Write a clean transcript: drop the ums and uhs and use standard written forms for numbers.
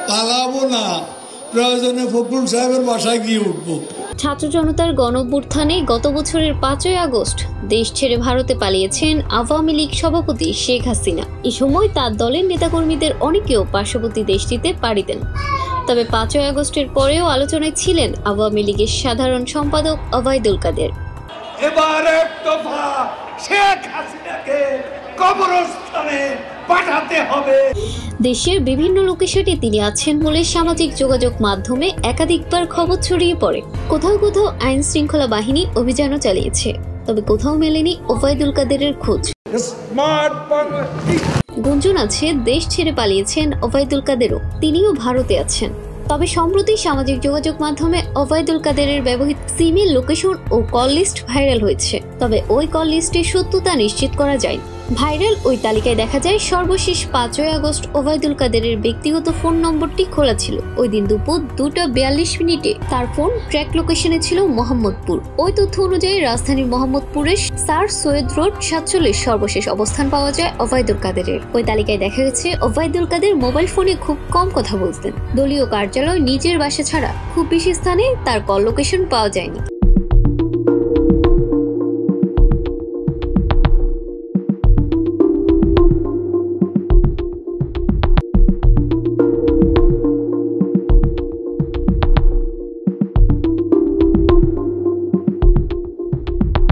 পালাবো না, প্রয়োজনে ফখরুল সাহেবের বাসায় গিয়ে উঠবো। ছাত্র জনতার গণঅভ্যুত্থানে গত বছরের 5ই আগস্ট দেশ ছেড়ে ভারতে পালিয়েছেন আওয়ামী লীগ সভাপতি শেখ হাসিনা। এই সময় তার দলের নেতাকর্মীদের অনেকেও পার্শ্ববর্তী দেশটিতে পাড়ি দেন। তবে 5ই আগস্টের পরেও আলোচনায় ছিলেন আওয়ামী লীগের সাধারণ সম্পাদক ওবায়দুল কাদের। এবার এক দফা শেখ হাসিনাকে কবরস্থানে পাঠাতে হবে। দেশের বিভিন্ন লোকেশনে তিনি আছেন বলে সামাজিক যোগাযোগ মাধ্যমে একাধিকবার খবর ছড়িয়ে পড়ে। কোথাও কোথাও আইন শৃঙ্খলা বাহিনী অভিযানও চালিয়েছে, তবে কোথাও মেলেনি ওবায়দুল কাদেরের খোঁজ। গুঞ্জন আছে দেশ ছেড়ে পালিয়েছেন ওবায়দুল কাদেরও, তিনিও ভারতে আছেন। তবে সম্প্রতি সামাজিক যোগাযোগ মাধ্যমে ওবায়দুল কাদেরের ব্যবহৃত সিমের লোকেশন ও কল লিস্ট ভাইরাল হয়েছে, তবে ওই কল লিস্টের সত্যতা নিশ্চিত করা যায়। ভাইরাল ওই তালিকায় দেখা যায় সর্বশেষ 5ই আগস্ট ওবায়দুল কাদেরের ব্যক্তিগত ফোন নম্বরটি খোলা ছিল। ওই দিন দুপুর 2:42 তার ফোন ট্র্যাক লোকেশনে ছিল মোহাম্মদপুর। ওই তথ্য অনুযায়ী রাজধানীর মোহাম্মদপুরের স্যার সৈয়দ রোড 47 সর্বশেষ অবস্থান পাওয়া যায় ওবায়দুল কাদেরের। ওই তালিকায় দেখা গেছে ওবায়দুল কাদের মোবাইল ফোনে খুব কম কথা বলতেন। দলীয় কার্যালয়, নিজের বাসা ছাড়া খুব বেশি স্থানে তার কল লোকেশন পাওয়া যায়নি।